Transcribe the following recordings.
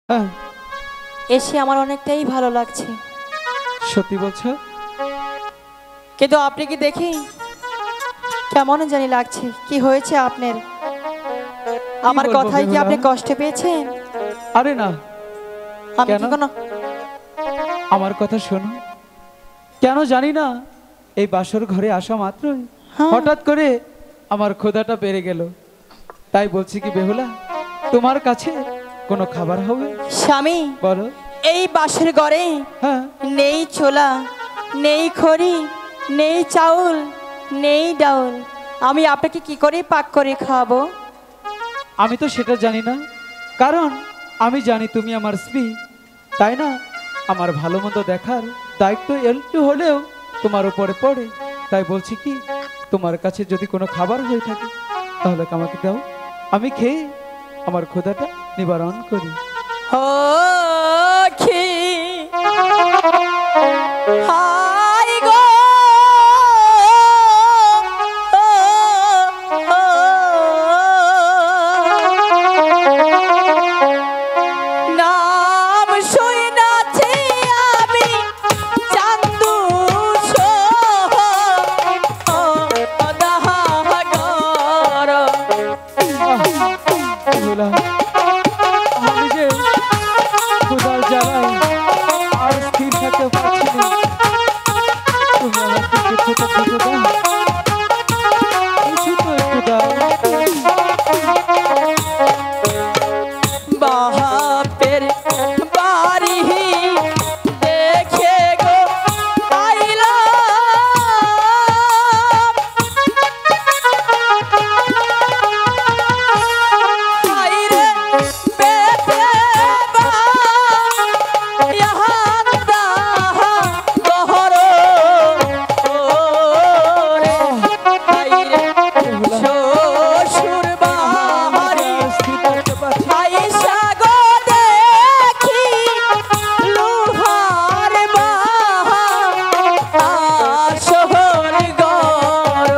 হ্যাঁ, এসে আমার অনেকটাই ভালো লাগছে। সত্যি বলছো? কিন্তু আপনি কি দেখি কেমন জানি লাগছে। কি হয়েছে আপনার? আমার বলবো কথায় কি বেহুলা? আপনি কষ্ট পেয়েছেন? আরে না, আমি কেন? কি কোনো আমার কথা শোনো। কেন জানি না, এই বাসর ঘরে আসা মাত্রই হ্যাঁ। হঠাৎ করে আমার ক্ষুধাটা বেড়ে গেল। তাই বলছি কি বেহুলা, তোমার কাছে কোনো খাবার হবে? স্বামী, বলো। এই বাসের ঘরে হ্যাঁ, নেই ছোলা, নেই খড়ি, নেই চাউল, নেই ডাউল। আমি আপনাকে কি করে পাক করে খাওয়াবো? আমি তো সেটা জানি না, কারণ আমি জানি তুমি আমার স্ত্রী, তাই না? আমার ভালো মন্দ দেখার দায়িত্ব একটু হলেও তোমার উপরে পড়ে। তাই বলছি কি, তোমার কাছে যদি কোনো খাবার হয়ে থাকে তাহলে আমাকে দাও, আমি খেয়ে আমার ক্ষুধাটা নিবারণ করি। ও খি হাই গো, ও, ও, নাম শুনাছি আমি চান্দু দাহাগর। বেহুলা, আমি যে ক্ষুধার জ্বালায় আর স্থির থাকতে পারছি না। তুমি আমাকে কিছুটা খেতে দাও, কিছু তো একটু দাও। বাপের বাড়ি দেখে গো আইলাম, হায়রে পেটে ইয়াহান্দা গহর ওরে, হায়রে শ্বশুর বাড়ি স্থির থাকতে পারছি না। আইসা গো দেখি লোহার বাসর ঘর।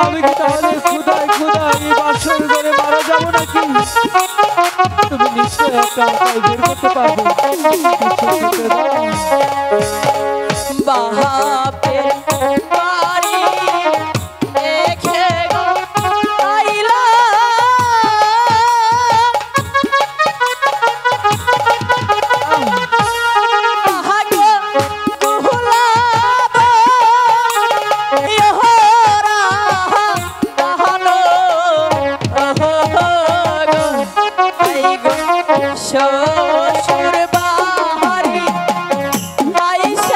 আমি কি তাহলে ক্ষুধায় ক্ষুধায় এই বাসর ঘরে মারা যাবো নাকি? তুমি নিশ্চয় একটা উপায় বের করতে পারবে। কিছু খেতে দাও। বাপের বাড়ি দেখে গো আইলাম, তাহাগো কুহলাব ইহরা তাহানো গো, আইগো শ্বশুর বাড়ি আইসা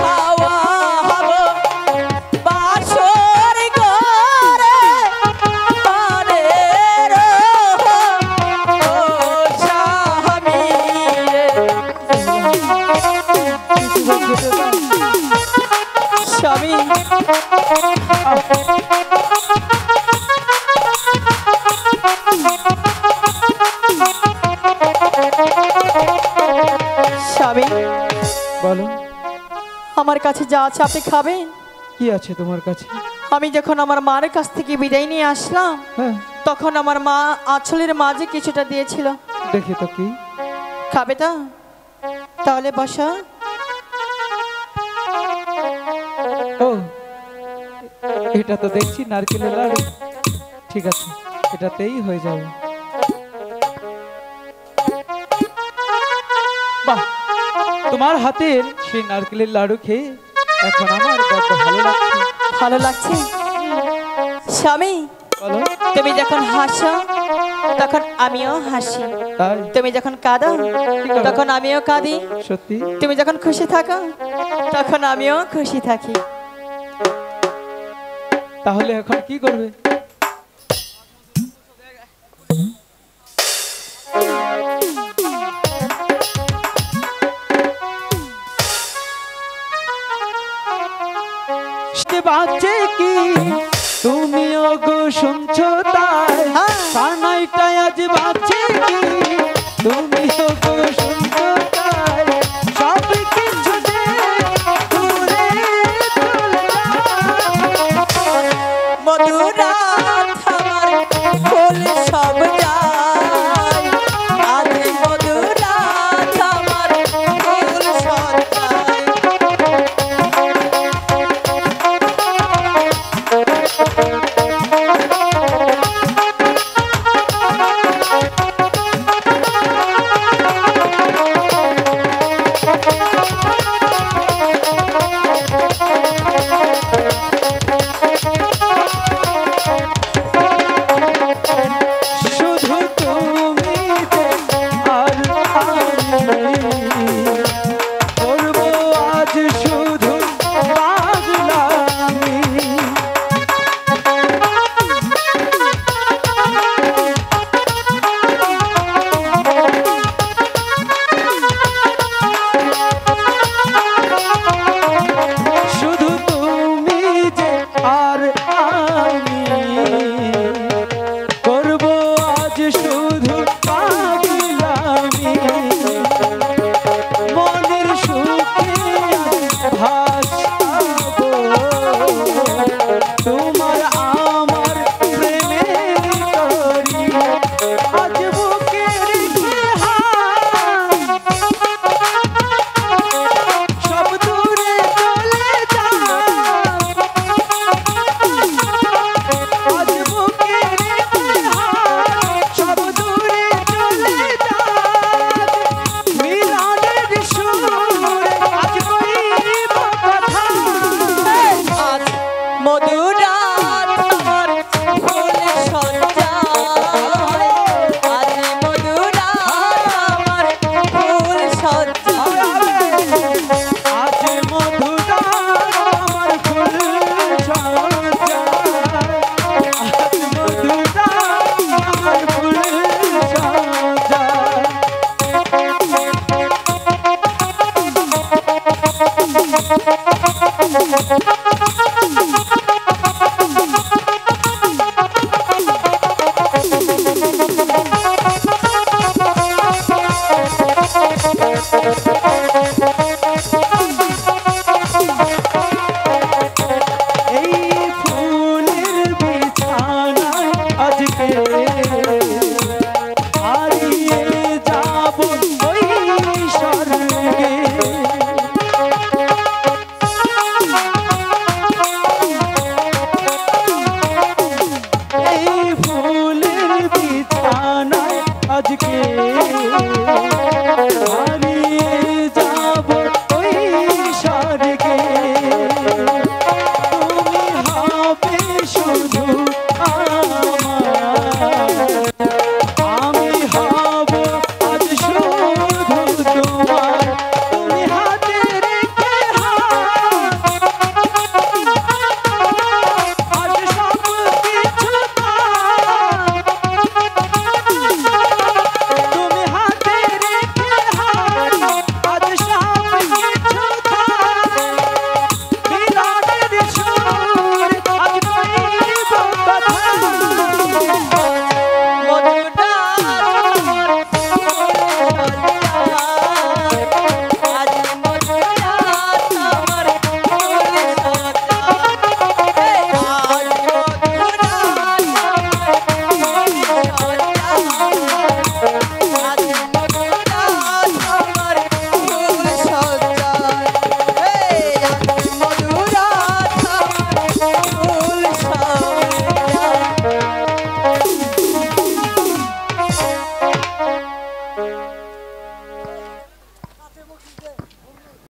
খাওয়া হবো বাসর ঘরে পারের ও স্বামী রে। স্বামী স্বামী বলো, আমার কাছে যা আছে আপনি খাবেন। কি আছে তোমার কাছে? আমি যখন আমার মার কাছ থেকে বিদায় নিয়ে আসলাম হ্যাঁ, তখন আমার মা আঁচলের মাঝে কিছুটা দিয়েছিল। দেখি তো কি। খাবে তো? তাহলে বসো। ও, এটা তো দেখছি নারকেলের লাড়ু। ঠিক আছে, এটাতেই হয়ে যাবে। বাহ, তোমার হাতের সেই নারকেলের লাড়ু খেয়ে এখন আমার বড্ড ভালো লাগছে। ভালো লাগছে? স্বামী বলো। তুমি যখন হাসো তখন আমিও হাসি, তাই? তুমি যখন কাঁদো তখন আমিও কাঁদি, সত্যি? তুমি যখন খুশি থাকো তখন আমিও খুশি থাকি। তাহলে এখন কি করবে? বাচ্চে কি তুমিও গো শুনছো তাই? কানাইটাই আজ বাচ্চে কি তুমিও গো শুনছো তাই? সব কিছু দূরে মধুরা আমার ফুল সব যায়, আজ মধুরা আমার ফুল সব যায়। শুধু তুমি আর আমি করবো আজ শুধু পাগলামি। শুধু তুমি যে আর আমি করবো আজ শুধু পাগলামি। মনের সুখে ভাসাবো তোমার আমার প্রেমের তরি। আজ বুকে রেখে হাত সব দূরে চলে যায়। আজ বুকে রেখে হাত সব দূরে চলে যায়। মিলনের সুরে আজ কইব কথা। আজ মধুরা আমার ফুল সজ্জায়, আজ মধুরা আমার ফুল সজ্জায়। আজ মধুরা আমার ফুল সজ্জায়। আজ মধুরা আমার ফুল সজ্জায়। Thank you.